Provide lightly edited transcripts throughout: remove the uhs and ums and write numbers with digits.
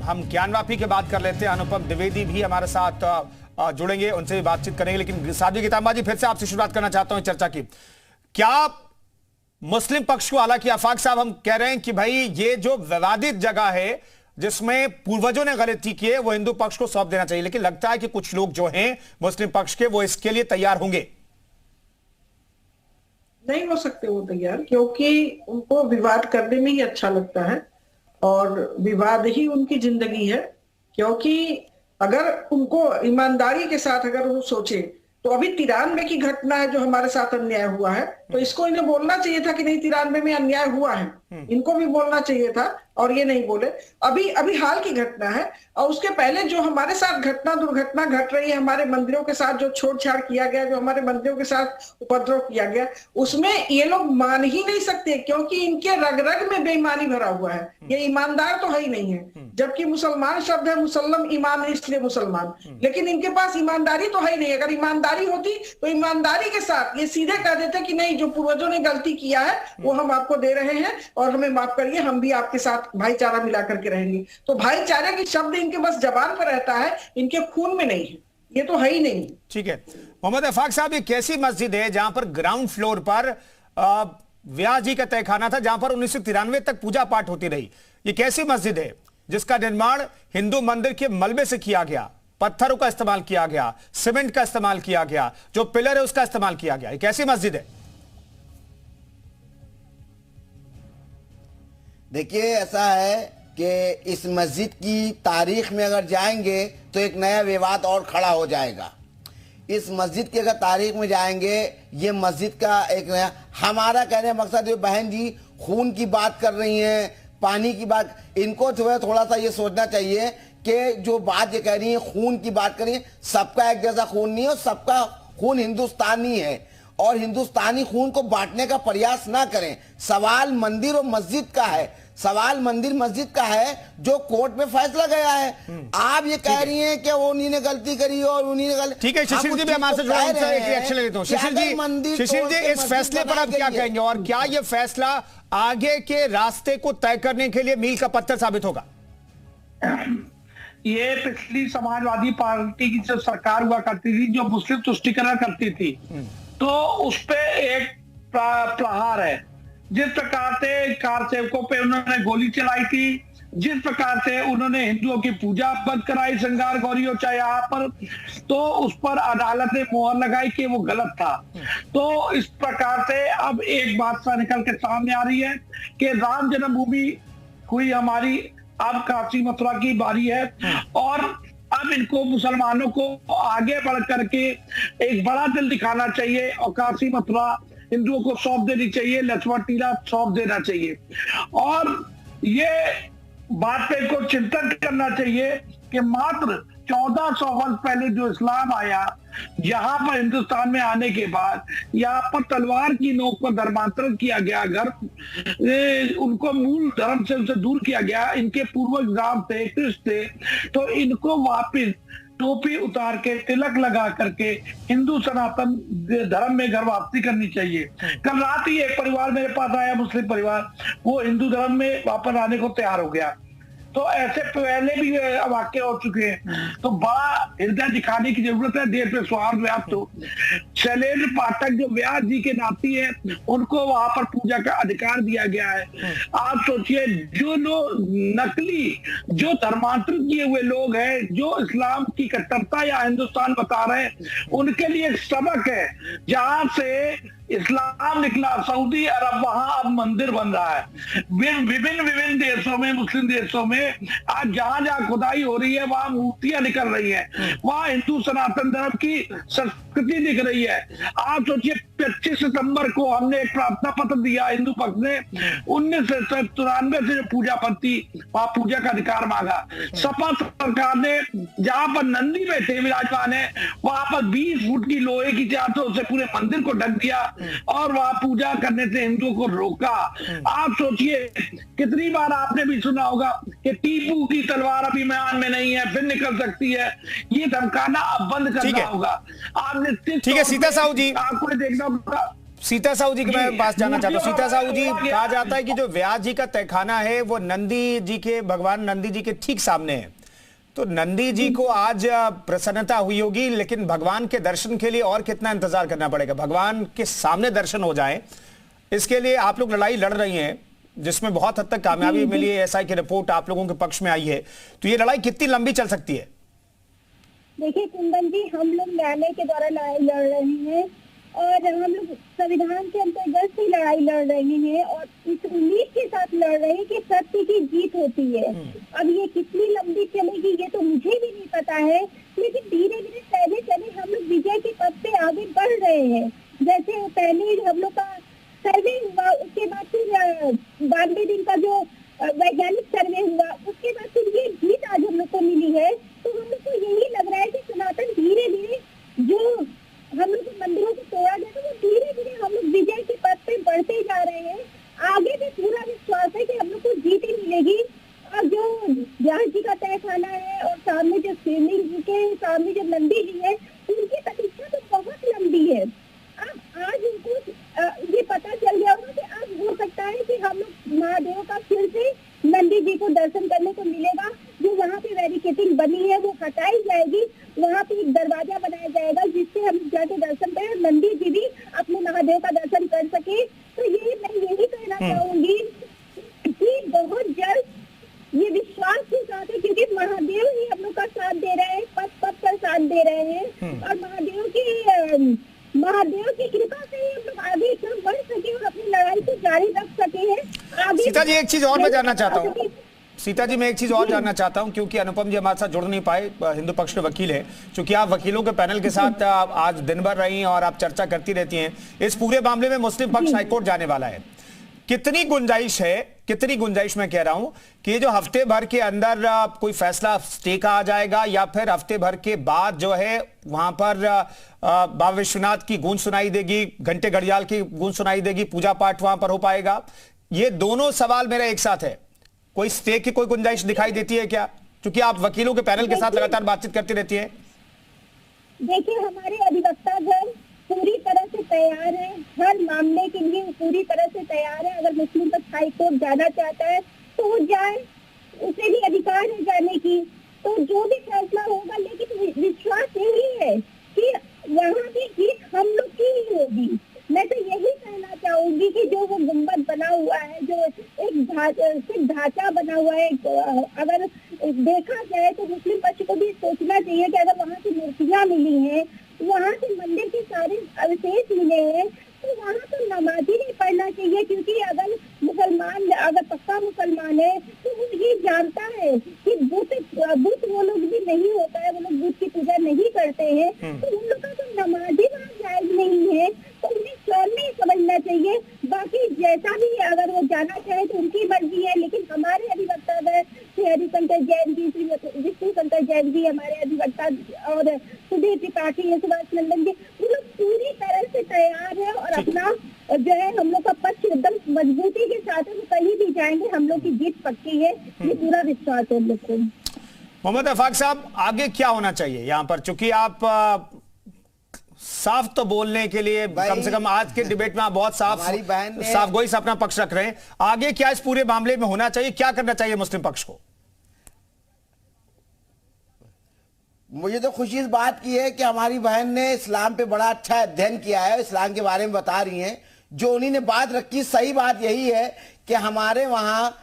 हम ज्ञानवापी की बात कर लेते हैं। अनुपम द्विवेदी भी हमारे साथ जुड़ेंगे, उनसे भी बातचीत करेंगे। लेकिन साध्वी गीतांबा जी, फिर से आपसे शुरुआत करना चाहता हूं चर्चा की। क्या मुस्लिम पक्ष को, हालांकि आफाक साहब हम कह रहे हैं कि भाई ये जो विवादित जगह है जिसमें पूर्वजों ने गलती की है वो हिंदू पक्ष को सौंप देना चाहिए, लेकिन लगता है कि कुछ लोग जो हैं मुस्लिम पक्ष के वो इसके लिए तैयार होंगे। नहीं हो सकते वो तैयार, क्योंकि उनको विवाद करने में ही अच्छा लगता है और विवाद ही उनकी जिंदगी है। क्योंकि अगर उनको ईमानदारी के साथ अगर वो सोचे तो अभी 93 की घटना है जो हमारे साथ अन्याय हुआ है, तो इसको इन्हें बोलना चाहिए था कि नहीं 93 में अन्याय हुआ है, इनको भी बोलना चाहिए था और ये नहीं बोले। अभी अभी हाल की घटना है और उसके पहले जो हमारे साथ दुर्घटना घट रही है, हमारे मंदिरों के साथ जो छेड़छाड़ किया गया, जो हमारे मंदिरों के साथ उपद्रव किया गया, उसमें ये लोग मान ही नहीं सकते क्योंकि इनके रग रग में बेईमानी भरा हुआ है। ये ईमानदार तो है ही नहीं है, जबकि मुसलमान शब्द है, मुसल्लम ईमान है इसलिए मुसलमान, लेकिन इनके पास ईमानदारी तो है ही नहीं। अगर ईमानदारी होती तो ईमानदारी के साथ ये सीधे कह देते कि नहीं, जो पूर्वजों ने गलती किया है वो हम आपको दे रहे हैं और हमें माफ करिए, हम भी आपके साथ भाईचारा मिला करके रहेंगे। तो भाईचारे की शब्द इनके बस जबान पर रहता है, इनके खून में नहीं है, ये तो है ही नहीं। ठीक है मोहम्मद आफाक साहब, ये कैसी मस्जिद है जहां पर ग्राउंड फ्लोर पर व्यास जी का तहखाना था, जहां पर 1993 तक पूजा पाठ होती रही? ये कैसी मस्जिद है जिसका निर्माण हिंदू मंदिर के मलबे से किया गया, पत्थरों का इस्तेमाल किया गया, सीमेंट का इस्तेमाल किया गया, जो पिलर है उसका इस्तेमाल किया गया? ये कैसी मस्जिद है? देखिए, ऐसा है कि इस मस्जिद की तारीख में अगर जाएंगे तो एक नया विवाद और खड़ा हो जाएगा। इस मस्जिद की अगर तारीख में जाएंगे, ये मस्जिद का एक नया, हमारा कहने का मकसद, ये बहन जी खून की बात कर रही हैं, पानी की बात, इनको जो है थोड़ा सा ये सोचना चाहिए कि जो बात ये कह रही है, खून की बात कर रही है, सबका एक जैसा खून नहीं है और सबका खून हिंदुस्तानी है और हिंदुस्तानी खून को बांटने का प्रयास ना करें। सवाल मंदिर और मस्जिद का है, सवाल मंदिर मस्जिद का है जो कोर्ट में फैसला गया है। आप ये कह रही हैं कि उन्हीं ने गलती करी और उन्हीं ने गलती। ठीक है, शिशिर जी भी हमारे से जुड़े हैं, उनसे एक रिएक्शन लेता हूं। शिशिर जी इस फैसले पर आप क्या कहेंगे और क्या ये फैसला आगे के रास्ते को तय करने के लिए मील का पत्थर साबित होगा? ये पिछली समाजवादी पार्टी की जो सरकार हुआ करती थी, जो मुस्लिम तुष्टीकरण करती थी, तो उस पे एक प्रहार है। जिस प्रकार से कार सेवकों पे उन्होंने गोली चलाई थी, जिस प्रकार से उन्होंने हिंदुओं की पूजा बंद कराई, श्रृंगार गौरी हो चाहे यहाँ पर, तो उस पर अदालत ने मोहर लगाई कि वो गलत था। तो इस प्रकार से अब एक बात सा निकल के सामने आ रही है कि राम जन्मभूमि हुई हमारी, अब काशी मथुरा की बारी है और अब इनको मुसलमानों को आगे बढ़ करके एक बड़ा दिल दिखाना चाहिए और काशी मथुरा हिंदुओं को सौंप देनी चाहिए, लक्ष्मण टीला सौंप देना चाहिए। और ये बात पे को चिंतन करना चाहिए कि मात्र 1400 वर्ष पहले जो इस्लाम आया, यहाँ पर हिंदुस्तान में आने के बाद यहाँ पर तलवार की नोक पर धर्मांतरण किया गया, अगर उनको मूल धर्म से उनसे दूर किया गया। इनके पूर्वज राम थे, कृष्ण थे, तो इनको वापिस टोपी उतार के तिलक लगा करके हिंदू सनातन धर्म में घर वापसी करनी चाहिए। कल रात ही एक परिवार मेरे पास आया, मुस्लिम परिवार, वो हिंदू धर्म में वापस आने को तैयार हो गया। तो ऐसे पहले भी वाक्य हो चुके हैं, तो बड़ा हृदय दिखाने की जरूरत है, देश में स्वार्थ व्याप्त हो। शैलेंद्र पाठक जो व्यास जी के नाती है, उनको वहां पर पूजा का अधिकार दिया गया है। आप सोचिए, जो लोग नकली, जो धर्मांतरण किए हुए लोग हैं, जो इस्लाम की कट्टरता या हिंदुस्तान बता रहे हैं, उनके लिए एक सबक है। जहां से इस्लाम निकला सऊदी अरब, वहां अब मंदिर बन रहा है। विभिन्न देशों में, मुस्लिम देशों में आज जहां जहां खुदाई हो रही है, वहां मूर्तियां निकल रही हैं, वहां हिंदू सनातन धर्म की संस्कृति दिख रही है। आप सोचिए, 25 सितंबर को हमने एक प्रार्थना पत्र दिया हिंदू पक्ष ने, 1993 से जो पूजा पत्ती वहां पूजा का अधिकार मांगा। सपा सरकार ने जहां पर नंदी बैठे विराजमान है, वहां पर 20 फुट की लोहे की चादरों से पूरे मंदिर को ढक दिया और वहां पूजा करने से हिंदुओं को रोका। आप सोचिए, कितनी बार आपने भी सुना होगा कि टीपू की तलवार अभी मैदान में नहीं है, फिर निकल सकती है। ये धमकाना अब बंद करना होगा। आपने ठीक है सीता साहू जी, आपको देखना होगा। सीता साहू जी के मैं पास जाना चाहता हूँ। सीता साहू जी, कहा जाता है कि जो व्यास जी का तहखाना है वो नंदी जी के, भगवान नंदी जी के ठीक सामने है। तो नंदी जी को आज प्रसन्नता हुई होगी, लेकिन भगवान के दर्शन के लिए और कितना इंतजार करना पड़ेगा? भगवान के सामने दर्शन हो जाए, इसके लिए आप लोग लड़ाई लड़ रही हैं, जिसमें बहुत हद तक कामयाबी मिली है। एसआई की रिपोर्ट आप लोगों के पक्ष में आई है, तो ये लड़ाई कितनी लंबी चल सकती है? देखिए कुंदन जी, हम लोग न्यायालय के द्वारा लड़ाई लड़ रहे हैं और हम लोग संविधान के अंतर्गत से लड़ाई लड़ रहे हैं और इस उम्मीद के साथ लड़ रहे हैं कि सत्य की जीत होती है। अब ये कितनी लंबी चलेगी ये तो मुझे भी नहीं पता है, लेकिन धीरे धीरे चले चले हम लोग विजय के पथ पे आगे बढ़ रहे हैं। जैसे पहले हम लोग का सर्वे हुआ, उसके बाद फिर 92 दिन का जो वैज्ञानिक सर्वे हुआ, उसके बाद फिर ये जीत आज हम लोग को मिली है। तो हम लोग को यही लग रहा है कि सनातन धीरे धीरे जो हम लोग मंदिरों को तोड़ा गया, तो वो धीरे धीरे हम लोग विजय के पथ पे बढ़ते जा रहे हैं। आगे भी पूरा विश्वास है कि हम लोग को जीत ही मिलेगी। और जो व्यास जी का तहखाना है और सामने जो शिवलिंग जी के सामने जो नंदी जी है, उनकी प्रतीक्षा तो बहुत लंबी है। अब आज उनको ये पता चल गया होगा कि अब हो सकता है कि हम लोग महादेव का फिर से नंदी जी को दर्शन करने को मिलेगा। जो वहाँ पे बैरिकेडिंग बनी है वो हटाई जाएगी, वहाँ पे एक दरवाजा बनाया जाएगा जिससे हम जाके दर्शन करें, नंदी जी भी अपने महादेव का दर्शन कर सके। तो ये मैं यही कहना चाहूंगी कि बहुत जल्द ये विश्वास के साथ है, क्योंकि महादेव ही हम लोग का साथ दे रहे हैं, पथ पथ पर साथ दे रहे हैं और महादेव की कृपा से ही हम लोग आगे इतना बढ़ सके और अपनी लड़ाई को जारी रख सके हैं आगे। सीता जी, एक चीज और मैं जानना चाहता हूँ। सीता जी, मैं एक चीज और जानना चाहता हूं, क्योंकि अनुपम जी हमारे साथ जुड़ नहीं पाए, हिंदू पक्ष के वकील हैं। चूंकि आप वकीलों के पैनल के साथ आज दिन भर रही हैं और आप चर्चा करती रहती हैं, इस पूरे मामले में मुस्लिम पक्ष हाईकोर्ट जाने वाला है। कितनी गुंजाइश मैं कह रहा हूं कि जो हफ्ते भर के अंदर कोई फैसला स्टे का आ जाएगा, या फिर हफ्ते भर के बाद जो है वहां पर बाबा विश्वनाथ की गूंज सुनाई देगी, घंटे घड़ियाल की गूंज सुनाई देगी, पूजा पाठ वहां पर हो पाएगा? ये दोनों सवाल मेरा एक साथ है। कोई स्टे की कोई गुंजाइश दिखाई देती है क्या? क्योंकि आप वकीलों के पैनल के साथ लगातार बातचीत करती रहती हैं। देखिए, हमारे अधिवक्ता गण पूरी तरह से तैयार है, हर मामले के लिए पूरी तरह से तैयार है। अगर मुस्लिम पक्ष हाई कोर्ट जाना चाहता है तो वो जाए, उसे भी अधिकार है जाने की। तो जो भी फैसला होगा, लेकिन विश्वास यही है कि वहाँ की जीत हम लोग की ही होगी। मैं तो यही कहना चाहूंगी कि जो वो गुम्बद बना हुआ है, जो एक ढांचा बना हुआ है, अगर देखा जाए तो मुस्लिम पक्ष को भी सोचना चाहिए कि अगर वहाँ की मूर्तियाँ मिली हैं, वहाँ से मंदिर के सारे अवशेष मिले हैं, तो वहाँ तो नमाज ही नहीं पढ़ना चाहिए। क्योंकि अगर मुसलमान, अगर पक्का मुसलमान है तो वो ये जानता है कि बुत वो लोग भी नहीं होता है, वो लोग बुत की पूजा नहीं करते हैं, तो उन लोग का तो नमाज ही वहाँ जायज नहीं है। तो उन्हें स्वयं में समझना चाहिए। बाकी जैसा भी अगर वो जाना चाहे तो उनकी मर्जी है, लेकिन हमारे अधिवक्ता श्री हरिशंकर जैन जी, श्री विष्णु शंकर जैन जी हमारे अधिवक्ता, और सुधीर त्रिपाठी, सुभाष नंदन जी, वो लोग पूरी तरह से तैयार है और अपना जो है हम लोग का पक्ष एकदम मजबूती के साथ है। वो कहीं भी जाएंगे, हम लोग की जीत पक्की है, ये पूरा विश्वास है हम लोग को। मोहम्मद अफाक साहब, आगे क्या होना चाहिए यहाँ पर? चूंकि आप साफ तो बोलने के लिए, कम से कम आज के डिबेट में आप बहुत साफ गोई से अपना पक्ष रख रहे हैं। आगे क्या इस पूरे मामले में होना चाहिए, क्या करना चाहिए मुस्लिम पक्ष को? मुझे तो खुशी इस बात की है कि हमारी बहन ने इस्लाम पे बड़ा अच्छा अध्ययन किया है, इस्लाम के बारे में बता रही हैं। जो उन्हीं ने बात रखी, सही बात यही है कि हमारे वहाँ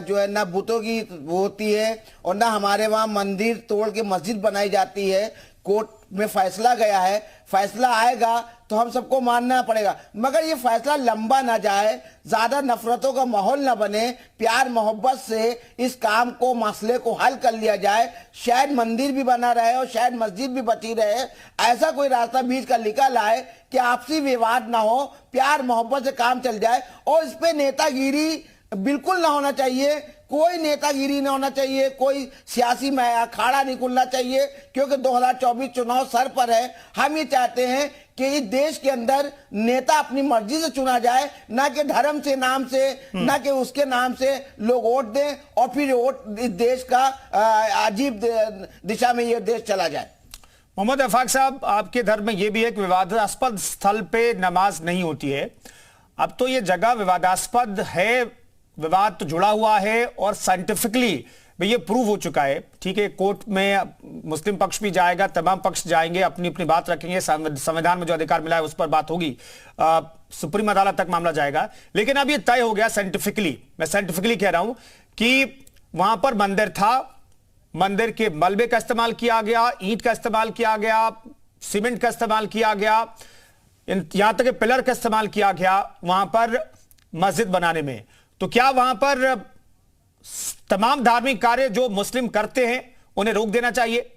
जो है ना बुतों की वो होती है और ना हमारे वहाँ मंदिर तोड़ के मस्जिद बनाई जाती है। कोर्ट में फैसला गया है, फैसला आएगा तो हम सबको मानना पड़ेगा, मगर ये फैसला लंबा ना जाए, ज्यादा नफरतों का माहौल ना बने, प्यार मोहब्बत से इस काम को, मसले को हल कर लिया जाए। शायद मंदिर भी बना रहे और शायद मस्जिद भी बची रहे, ऐसा कोई रास्ता बीच का निकल आए कि आपसी विवाद ना हो, प्यार मोहब्बत से काम चल जाए। और इस पे नेतागिरी बिल्कुल ना होना चाहिए, कोई नेतागिरी ना होना चाहिए, कोई सियासी में अखाड़ा नहीं खुलना चाहिए, क्योंकि 2024 चुनाव सर पर है। हम ये चाहते हैं कि इस देश के अंदर नेता अपनी मर्जी से चुना जाए, ना कि धर्म से नाम से, ना कि उसके नाम से लोग वोट दें और फिर वोट इस देश का अजीब दिशा में ये देश चला जाए। मोहम्मद आफाक साहब, आपके धर्म में यह भी एक विवादास्पद स्थल पे नमाज नहीं होती है। अब तो ये जगह विवादास्पद है, विवाद तो जुड़ा हुआ है और साइंटिफिकली ये प्रूव हो चुका है। ठीक है, कोर्ट में मुस्लिम पक्ष भी जाएगा, तमाम पक्ष जाएंगे, अपनी अपनी बात रखेंगे, संविधान में जो अधिकार मिला है उस पर बात होगी, सुप्रीम अदालत तक मामला जाएगा। लेकिन अब ये तय हो गया साइंटिफिकली, मैं साइंटिफिकली कह रहा हूं कि वहां पर मंदिर था, मंदिर के मलबे का इस्तेमाल किया गया, ईंट का इस्तेमाल किया गया, सीमेंट का इस्तेमाल किया गया, यहां तक पिलर का इस्तेमाल किया गया वहां पर मस्जिद बनाने में। तो क्या वहां पर तमाम धार्मिक कार्य जो मुस्लिम करते हैं उन्हें रोक देना चाहिए?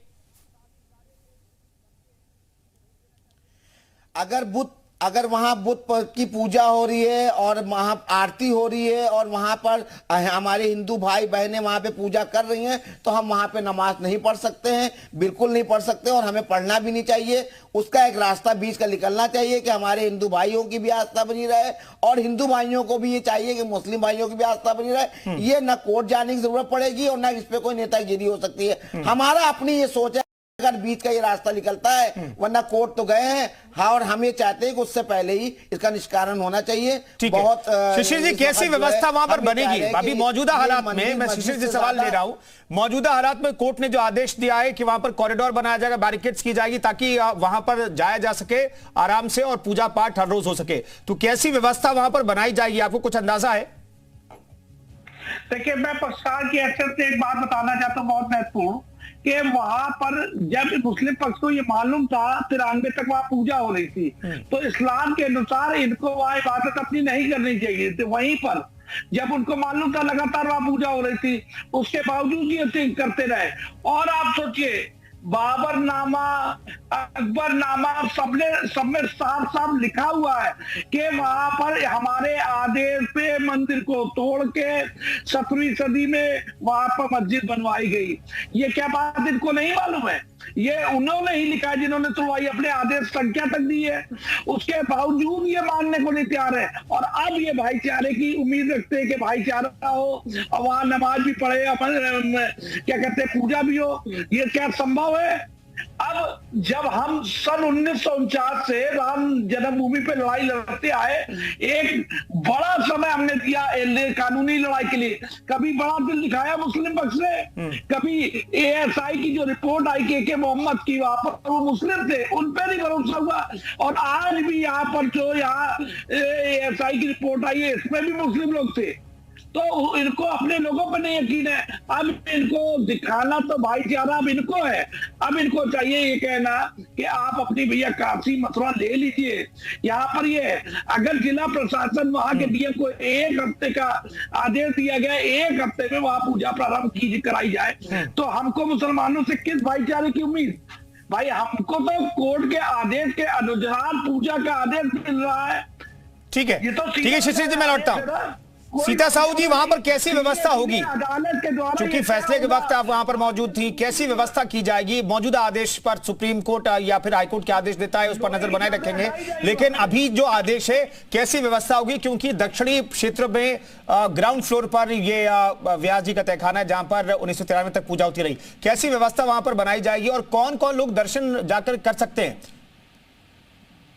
अगर वहां बुत की पूजा हो रही है और वहां आरती हो रही है और वहां पर हमारे हिंदू भाई बहनें वहां पे पूजा कर रही हैं, तो हम वहां पे नमाज नहीं पढ़ सकते हैं, बिल्कुल नहीं पढ़ सकते, और हमें पढ़ना भी नहीं चाहिए। उसका एक रास्ता बीच का निकलना चाहिए कि हमारे हिंदू भाइयों की भी आस्था बनी रहे और हिंदू भाइयों को भी ये चाहिए कि मुस्लिम भाइयों की भी आस्था बनी रहे। ये ना कोर्ट जाने की जरूरत पड़ेगी और ना इस पे कोई नेतागिरी हो सकती है। हमारा अपनी ये सोच है, अगर बीच का ये रास्ता निकलता है, वरना कोर्ट तो गए हैं। हाँ, और हम ये चाहते हैं कि उससे पहले ही इसका निष्कारण होना चाहिए। बहुत शिशिर जी, कैसी व्यवस्था वहां पर बनेगी अभी मौजूदा हालात में? मैं शिशिर जी सवाल ले रहा हूं, मौजूदा हालात में कोर्ट ने जो आदेश दिया है कि वहां पर कॉरिडोर बनाया जाएगा, बैरिकेड्स की जाएगी ताकि वहां पर जाया जा सके आराम से और पूजा पाठ हर रोज हो सके, तो कैसी व्यवस्था वहां पर बनाई जाएगी, आपको कुछ अंदाजा है? देखिए, मैं पक्षकार की हैसियत से एक बात बताना चाहता हूँ बहुत महत्वपूर्ण, कि वहां पर जब मुस्लिम पक्ष को ये मालूम था 93 तक वहां पूजा हो रही थी, तो इस्लाम के अनुसार इनको वहां इबादत अपनी नहीं करनी चाहिए थी। वहीं पर जब उनको मालूम था लगातार वहां पूजा हो रही थी, उसके बावजूद ये करते रहे। और आप सोचिए, बाबरनामा, अकबरनामा, सब में साफ साफ लिखा हुआ है कि वहां पर हमारे आदेश पे मंदिर को तोड़ के 17वीं सदी में वहां पर मस्जिद बनवाई गई। ये क्या बात इनको नहीं मालूम है? ये उन्होंने ही लिखा है जिन्होंने तोड़वाई, अपने आदेश संख्या तक दी है, उसके बावजूद ये मानने को नहीं तैयार है। और अब ये भाईचारे की उम्मीद रखते हैं कि भाईचारा हो और वहां नमाज भी पढ़े, क्या कहते हैं, पूजा भी हो। ये क्या संभव है? अब जब हम सन 1949 से राम जन्मभूमि पे लड़ाई लड़ते आए, एक बड़ा समय हमने दिया कानूनी लड़ाई के लिए। कभी बड़ा दिल दिखाया मुस्लिम पक्ष ने, कभी एएसआई की जो रिपोर्ट आई के मोहम्मद की, वहां पर वो मुस्लिम थे, उन पर नहीं भरोसा हुआ। और आज भी यहाँ पर जो यहाँ एएसआई की रिपोर्ट आई है, इसमें भी मुस्लिम लोग थे। तो इनको अपने लोगों पर नहीं यकीन है। अब इनको दिखाना तो भाईचारा अब इनको है। अब इनको चाहिए ये कहना कि आप अपनी भैया काशी मथुरा ले लीजिए। यहाँ पर ये अगर जिला प्रशासन वहां के डीएम को 1 हफ्ते का आदेश दिया गया, 1 हफ्ते में वहां पूजा प्रारंभ की कराई जाए, तो हमको मुसलमानों से किस भाईचारे की उम्मीद? भाई, हमको तो कोर्ट के आदेश के अनुसार पूजा का आदेश मिल रहा है। ठीक है, ये तो ठीक है शिशिर जी, मैं लौटता हूं। सीता साहू जी, वहां पर कैसी व्यवस्था होगी? क्योंकि फैसले के वक्त आप वहां पर मौजूद थी, कैसी व्यवस्था की जाएगी? मौजूदा आदेश पर सुप्रीम कोर्ट या फिर हाईकोर्ट क्या आदेश देता है उस पर नजर बनाए रखेंगे, लेकिन अभी जो आदेश है कैसी व्यवस्था होगी? क्योंकि दक्षिणी क्षेत्र में ग्राउंड फ्लोर पर ये व्यास जी का तहखाना है जहां पर 1993 तक पूजा होती रही, कैसी व्यवस्था वहां पर बनाई जाएगी और कौन कौन लोग दर्शन जाकर कर सकते हैं?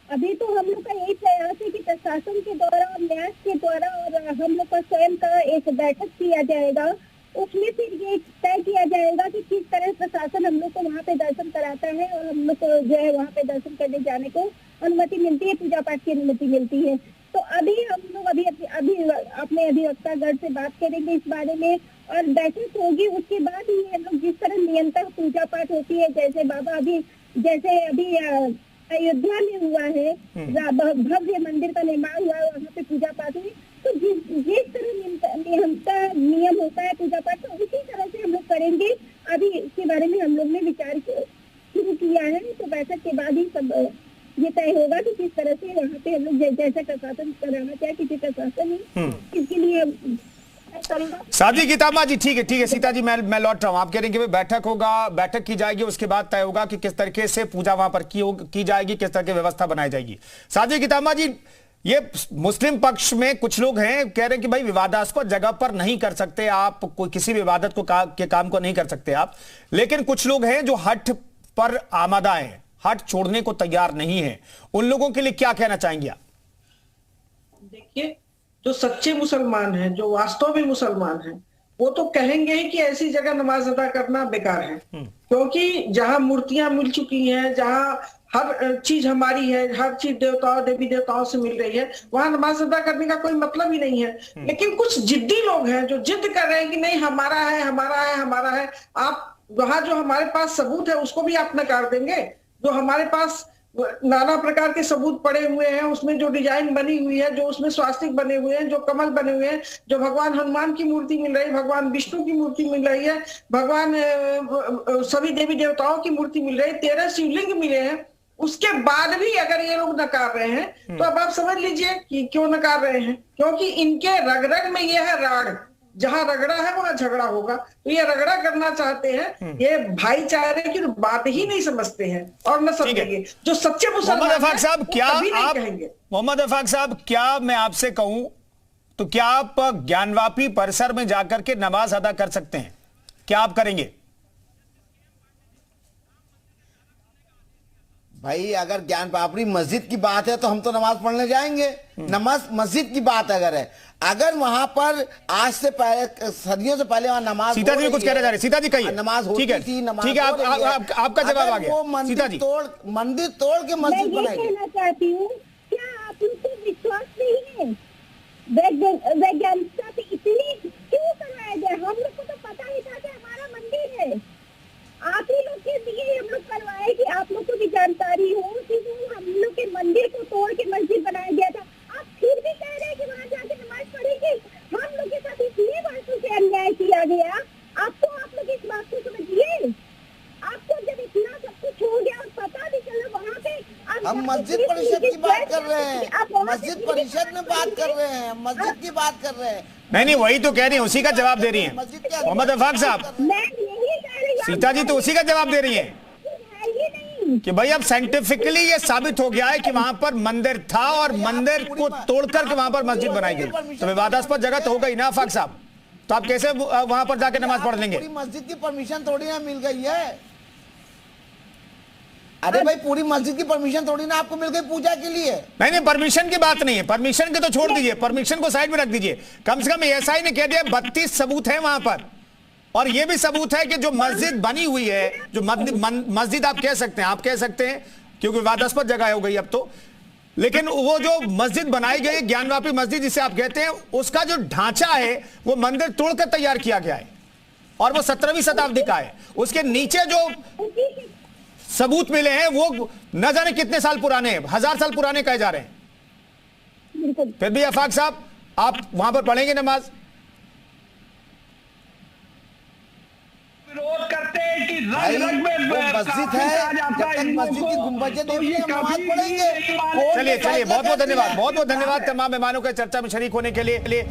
अभी तो हम लोग का यही प्रयास है कि प्रशासन के द्वारा और न्यास के द्वारा और हम लोग का स्वयं का एक बैठक किया जाएगा। उसमें फिर ये तय किया जाएगा कि किस तरह प्रशासन हम लोग को वहाँ पे दर्शन कराता है और हम लोग को जो है वहाँ पे दर्शन करने जाने को अनुमति मिलती है, पूजा पाठ की अनुमति मिलती है। तो अभी हम लोग अभी अपने अधिवक्तागण से बात करेंगे इस बारे में और बैठक होगी। उसके बाद ही हम लोग जिस तरह निरंतर पूजा पाठ होती है, जैसे अभी अयोध्या में हुआ है, भव्य मंदिर का निर्माण हुआ है, वहाँ पे पूजा पाठ हुई, तो जिस तरह नियम होता है पूजा पाठ, तो उसी तरह से हम लोग करेंगे। अभी इसके बारे में हम लोग ने विचार शुरू किया है, तो बैठक के बाद ही सब ये तय होगा कि किस तरह से वहाँ पे हम लोग जैसा प्रशासन कराना चाहे, किसी प्रशासन ही इसके लिए सादी गीतामा जी। ठीक है सीता जी, मैं लौट रहा हूं। आप कह रहे हैं कि बैठक होगा, बैठक की जाएगी, उसके बाद तय होगा कि किस तरीके से पूजा वहां पर की जाएगी, किस तरह की व्यवस्था बनाई जाएगी। सादी गीतामा जी, ये मुस्लिम पक्ष में कुछ लोग हैं कह रहे हैं कि भाई विवादास्पद जगह पर नहीं कर सकते आप, कोई किसी भी इबादत को के काम को नहीं कर सकते आप, लेकिन कुछ लोग हैं जो हठ पर आमादा है, हट छोड़ने को तैयार नहीं है, उन लोगों के लिए क्या कहना चाहेंगे आप? देखिए, जो सच्चे मुसलमान हैं, जो वास्तव में मुसलमान हैं, वो तो कहेंगे ही कि ऐसी जगह नमाज अदा करना बेकार है, क्योंकि जहां मूर्तियां मिल चुकी हैं, जहां हर चीज हमारी है, हर चीज देवताओं देवी देवताओं से मिल रही है, वहां नमाज अदा करने का कोई मतलब ही नहीं है। लेकिन कुछ जिद्दी लोग हैं जो जिद कर रहे हैं कि नहीं हमारा है, हमारा है, हमारा है। आप वहां जो हमारे पास सबूत है उसको भी आप नकार देंगे? जो हमारे पास नाना प्रकार के सबूत पड़े हुए हैं, उसमें जो डिजाइन बनी हुई है, जो उसमें स्वास्तिक बने हुए हैं, जो कमल बने हुए हैं, जो भगवान हनुमान की मूर्ति मिल रही है, भगवान विष्णु की मूर्ति मिल रही है, भगवान सभी देवी देवताओं की मूर्ति मिल रही है, 13 शिवलिंग मिले हैं, उसके बाद भी अगर ये लोग नकार रहे हैं तो अब आप समझ लीजिए कि क्यों नकार रहे हैं। क्योंकि इनके रग रग में ये है राग, जहां रगड़ा है वहां झगड़ा होगा, तो ये रगड़ा करना चाहते हैं। ये भाईचारे की बात ही नहीं समझते हैं और न समझेंगे। जो सच्चे मुसलमान मोहम्मद अफाक साहब, क्या आप कहेंगे? मोहम्मद अफाक साहब, क्या मैं आपसे कहूं तो क्या आप ज्ञानवापी परिसर में जाकर के नमाज अदा कर सकते हैं? क्या आप करेंगे? भाई अगर ज्ञान पापड़ी मस्जिद की बात है तो हम तो नमाज पढ़ने जाएंगे। नमाज मस्जिद की बात अगर है, अगर वहां पर आज से पहले सदियों से पहले वहां नमाज, सीता जी कुछ कहना चाह रहे, सीता जी कहिए। नमाज होती थी, नमाज ठीक है, आपका जवाब आ गया। वो मंदिर तोड़ के मस्जिद मैं ये बनाएगी। कहना चाहती हूँ, क्या आप लोग को विश्वास नहीं है? वैज्ञानिकता से इतनी क्यों करवाया जाए? हम लोग को तो पता ही था कि हमारा मंदिर है। आप ही लोग के लिए हम लोग करवाए कि आप लोग को भी जानकारी हो कि वो हम लोग के मंदिर को तोड़ के मस्जिद बनाया गया था। आप फिर भी कह रहे हैं कि वहाँ जाके नमाज पढ़ेंगे। हम लोग के साथ इतने वर्षों से अन्याय किया गया, आपको आप लोग इस बात को समझिए। आपको जब इतना सब कुछ हो गया और पता भी चला वहाँ पे, हम मस्जिद परिषद की बात कर रहे हैं, मस्जिद परिषद में बात कर रहे हैं, मस्जिद की बात कर रहे हैं। नहीं, वही तो कह रही है, उसी का जवाब दे रही है मोहम्मद अफाक साहब। मैं यही कह रही हूँ, सीता जी तो उसी का जवाब दे रही है है ही नहीं। कि भाई अब साइंटिफिकली ये साबित हो गया है कि वहां पर मंदिर था और मंदिर को तोड़कर के वहां पर मस्जिद बनाई गई, तो विवादास्पद जगह तो हो गई ना अफाक साहब। तो आप कैसे वहां पर जाके नमाज पढ़ लेंगे? पूरी मस्जिद की परमिशन थोड़ी ना मिल गई है। अरे भाई पूरी मस्जिद की परमिशन थोड़ी ना आपको मिल गई पूजा के लिए। नहीं, परमिशन की बात नहीं है, परमिशन के तो छोड़ दीजिए, परमिशन को साइड में रख दीजिए। कम से कम एएसआई ने कह दिया 32 सबूत है वहां पर, और यह भी सबूत है कि जो मस्जिद बनी हुई है, जो मस्जिद आप कह सकते हैं, आप कह सकते हैं क्योंकि विवादास्पद जगह हो गई अब तो, लेकिन वो जो मस्जिद बनाई गई ज्ञानवापी मस्जिद जिसे आप कहते हैं, उसका जो ढांचा है वो मंदिर तोड़कर तैयार किया गया है और वो 17वीं शताब्दी का है। उसके नीचे जो सबूत मिले हैं वो न जाने कितने साल पुराने हैं, 1000 साल पुराने कहे जा रहे हैं। फिर भी अफाक साहब आप वहां पर पढ़ेंगे नमाज? विरोध करते हैं कि भाई रग में वो मस्जिद है, जब तक मस्जिद की गुंबदें देखी हम नमाज पढ़ेंगे। चलिए बहुत बहुत धन्यवाद, बहुत बहुत धन्यवाद तमाम मेहमानों के चर्चा में शरीक होने के लिए।